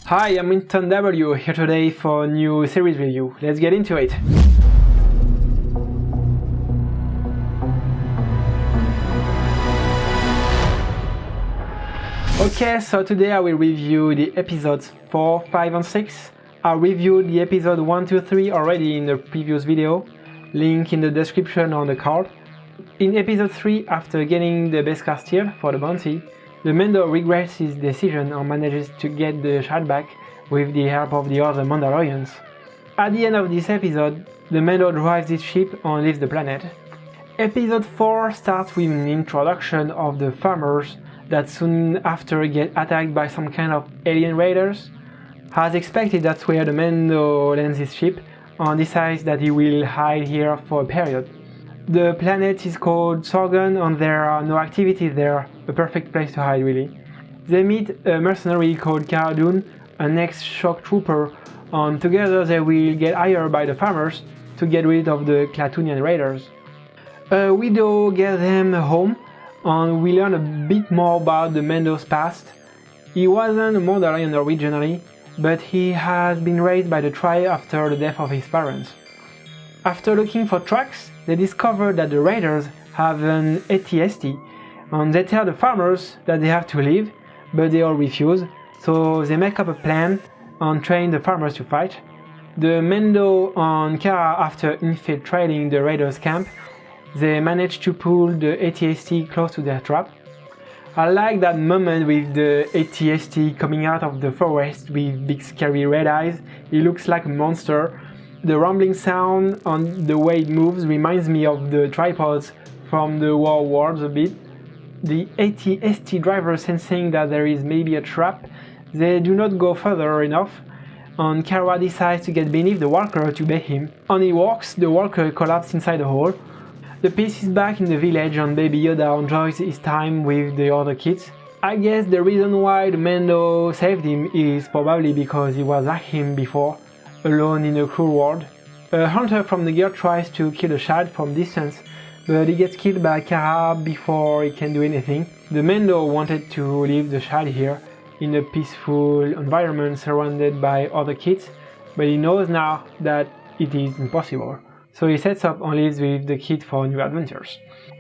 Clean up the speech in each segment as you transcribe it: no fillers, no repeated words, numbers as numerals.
Hi, I'm WinstonW here today for a new series review. Let's get into it. Okay, so today I will review the episodes 4, 5 and 6. I reviewed the episode 1, 2, 3 already in the previous video, link in the description on the card. In episode 3, after getting the Beskar steel for the bounty, the Mando regrets his decision and manages to get the shard back with the help of the other Mandalorians. At the end of this episode, the Mando drives his ship and leaves the planet. Episode 4 starts with an introduction of the farmers that soon after get attacked by some kind of alien raiders. As expected, that's where the Mando lands his ship and decides that he will hide here for a period. The planet is called Sorgan and there are no activities there, a perfect place to hide really. They meet a mercenary called Cara Dune, an ex-shock trooper, and together they will get hired by the farmers to get rid of the Klatooinian raiders. A widow gets them home and we learn a bit more about the Mando's past. He wasn't a Mandalorian originally, but he has been raised by the tribe after the death of his parents. After looking for tracks, they discover that the raiders have an AT-ST, and they tell the farmers that they have to leave, but they all refuse, so they make up a plan and train the farmers to fight. The Mando and Cara, after infiltrating the raiders' camp, they manage to pull the AT-ST close to their trap. I like that moment with the AT-ST coming out of the forest with big scary red eyes. It looks like a monster. The rumbling sound and the way it moves reminds me of the tripods from the War Wars a bit. The AT-ST driver, sensing that there is maybe a trap, they do not go further enough, and Cara decides to get beneath the walker to bait him. On he walks, the walker collapses inside the hole. The piece is back in the village and Baby Yoda enjoys his time with the other kids. I guess the reason why the Mando saved him is probably because he was like him before, alone in a cruel world. A hunter from the guild tries to kill a child from distance, but he gets killed by Cara before he can do anything. The Mando wanted to leave the child here, in a peaceful environment surrounded by other kids, but he knows now that it is impossible. So he sets up and leaves with the kid for new adventures.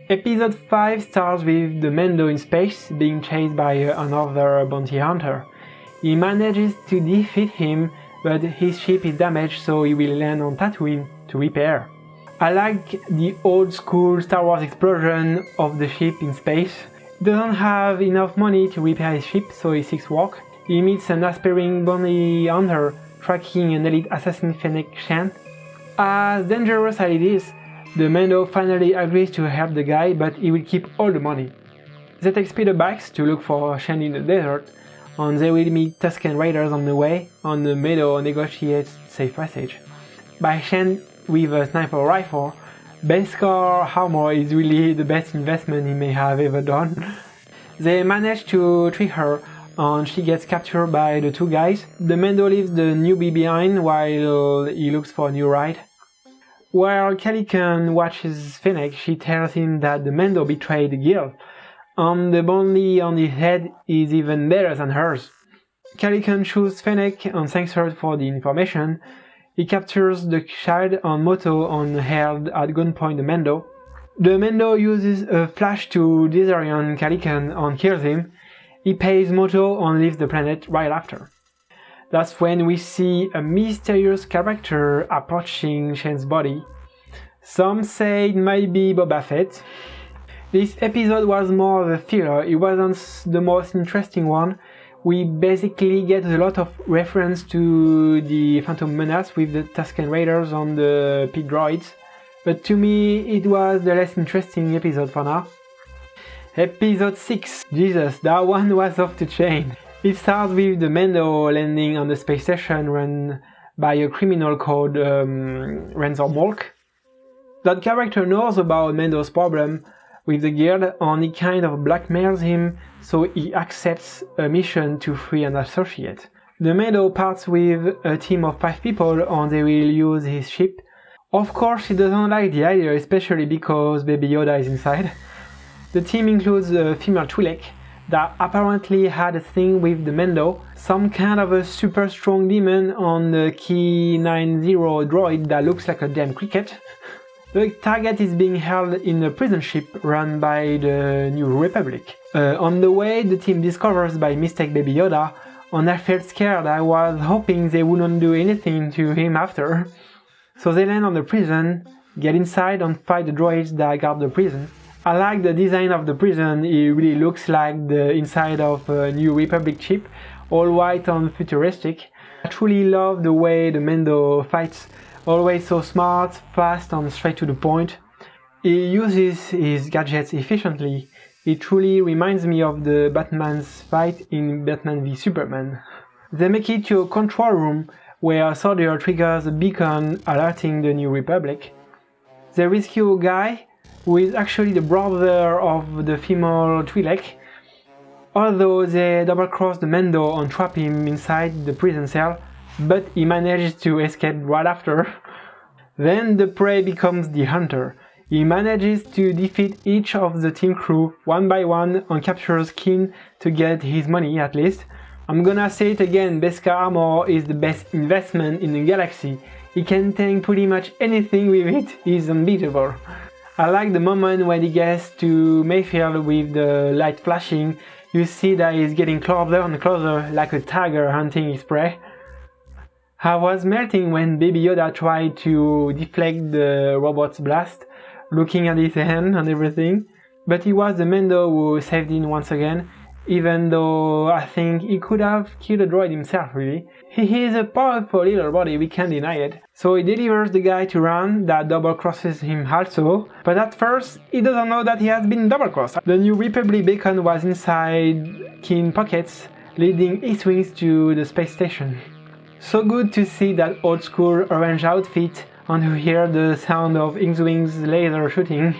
Episode 5 starts with the Mando in space being chased by another bounty hunter. He manages to defeat him, but his ship is damaged, so he will land on Tatooine to repair. I like the old school Star Wars explosion of the ship in space. He doesn't have enough money to repair his ship, so he seeks work. He meets an aspiring bounty hunter tracking an elite assassin Fennec Xi'an. As dangerous as it is, the Mando finally agrees to help the guy, but he will keep all the money. They take speederbikes to look for Xi'an in the desert, and they will meet Tusken raiders on the way, and the Mando negotiates safe passage. By Xi'an with a sniper rifle, Beskar armor is really the best investment he may have ever done. They manage to trick her, and she gets captured by the two guys. The Mando leaves the newbie behind while he looks for a new ride. While Calican watches Fennec, she tells him that the Mando betrayed the guild, and the bounty on his head is even better than hers. Calican shoots Fennec and thanks her for the information. He captures the child and Moto and held at gunpoint the Mando. The Mando uses a flash to disorient Calican and kills him. He pays Moto and leaves the planet right after. That's when we see a mysterious character approaching Xi'an's body. Some say it might be Boba Fett. This episode was more of a filler, it wasn't the most interesting one. We basically get a lot of reference to the Phantom Menace with the Tusken Raiders and the pig droids, but to me it was the less interesting episode for now. Episode 6, Jesus, that one was off the chain. It starts with the Mando landing on the space station run by a criminal called Ransom Walk. That character knows about Mando's problem with the guild and he kind of blackmails him, so he accepts a mission to free an associate. The Mando parts with a team of 5 people and they will use his ship. Of course he doesn't like the idea, especially because Baby Yoda is inside. The team includes a female Twi'lek, that apparently had a thing with the Mando, some kind of a super strong demon on the Key 90 droid that looks like a damn cricket. The target is being held in a prison ship run by the New Republic. On the way, the team discovers by mistake Baby Yoda, and I felt scared. I was hoping they wouldn't do anything to him after. So they land on the prison, get inside and fight the droids that guard the prison. I like the design of the prison. It really looks like the inside of a New Republic ship, all white and futuristic. I truly love the way the Mando fights. Always so smart, fast and straight to the point. He uses his gadgets efficiently. It truly reminds me of the Batman's fight in Batman v Superman. They make it to a control room where a soldier triggers a beacon alerting the New Republic. They rescue a guy who is actually the brother of the female Twi'lek, although they double-cross the Mando and trap him inside the prison cell, but he manages to escape right after. Then the prey becomes the hunter. He manages to defeat each of the team crew one by one and captures Xi'an to get his money at least. I'm gonna say it again, Beskar armor is the best investment in the galaxy. He can tank pretty much anything with it, he's unbeatable. I like the moment when he gets to Mayfield with the light flashing. You see that he's getting closer and closer like a tiger hunting his prey. I was melting when Baby Yoda tried to deflect the robot's blast, looking at his hand and everything, but it was the Mando who saved him once again, even though I think he could have killed the droid himself really. He is a powerful little body, we can't deny it. So he delivers the guy to Ran that double crosses him also, but at first he doesn't know that he has been double crossed. The New Republic beacon was inside Xi'an pockets, leading X-Wings to the space station. So good to see that old school orange outfit and to hear the sound of X-Wings laser shooting.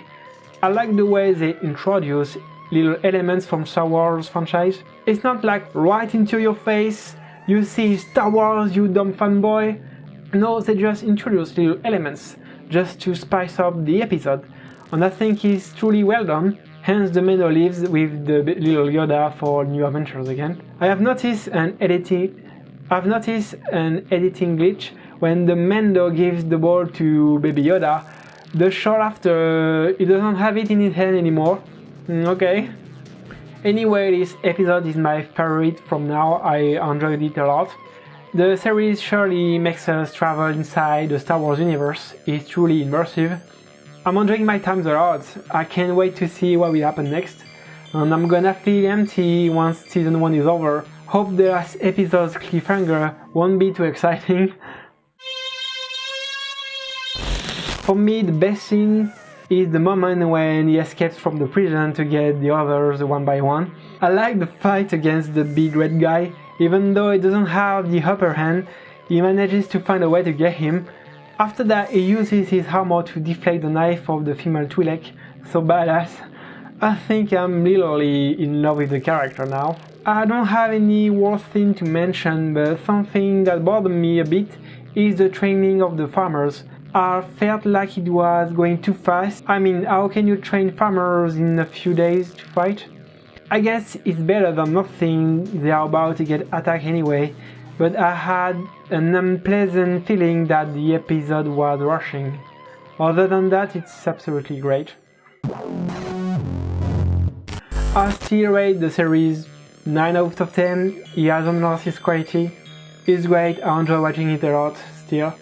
I like the way they introduce little elements from Star Wars franchise. It's not like right into your face, you see Star Wars you dumb fanboy. No, they just introduce little elements just to spice up the episode, and I think it's truly well done. Hence the Mando lives with the little Yoda for new adventures again. I've noticed an editing glitch when the Mando gives the ball to Baby Yoda. The shot after, he doesn't have it in his hand anymore. Okay. Anyway, this episode is my favorite from now. I enjoyed it a lot. The series surely makes us travel inside the Star Wars universe. It's truly immersive. I'm enjoying my times a lot. I can't wait to see what will happen next. And I'm gonna feel empty once season 1 is over. Hope the last episode's cliffhanger won't be too exciting. For me, the best thing is the moment when he escapes from the prison to get the others one by one. I like the fight against the big red guy. Even though he doesn't have the upper hand, he manages to find a way to get him. After that, he uses his armor to deflect the knife of the female Twi'lek. So badass. I think I'm literally in love with the character now. I don't have any worse thing to mention, but something that bothered me a bit is the training of the farmers. I felt like it was going too fast. I mean, how can you train farmers in a few days to fight? I guess it's better than nothing, they are about to get attacked anyway, but I had an unpleasant feeling that the episode was rushing. Other than that, it's absolutely great. I still rate the series 9 out of 10, it hasn't lost its quality. It's great, I enjoy watching it a lot still.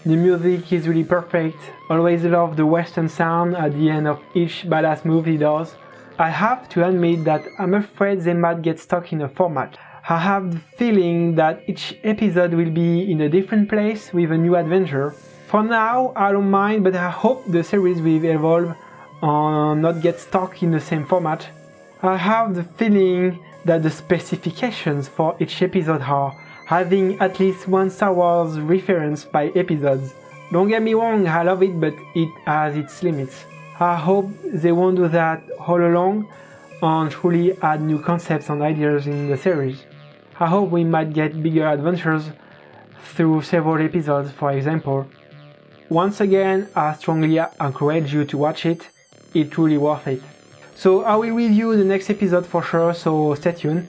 The music is really perfect, always love the western sound at the end of each badass move he does. I have to admit that I'm afraid they might get stuck in a format. I have the feeling that each episode will be in a different place with a new adventure. For now, I don't mind, but I hope the series will evolve and not get stuck in the same format. I have the feeling that the specifications for each episode are having at least one Star Wars reference by episodes. Don't get me wrong, I love it, but it has its limits. I hope they won't do that all along and truly add new concepts and ideas in the series. I hope we might get bigger adventures through several episodes, for example. Once again, I strongly encourage you to watch it, it's truly worth it. So I will review the next episode for sure, so stay tuned.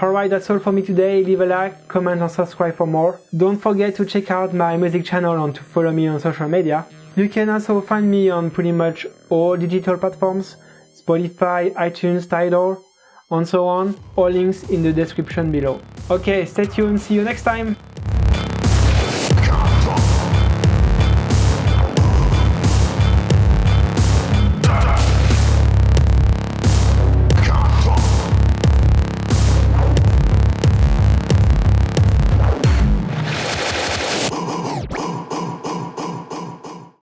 Alright, that's all for me today. Leave a like, comment and subscribe for more. Don't forget to check out my music channel and to follow me on social media. You can also find me on pretty much all digital platforms, Spotify, iTunes, Tidal, and so on. All links in the description below. Okay, stay tuned, see you next time!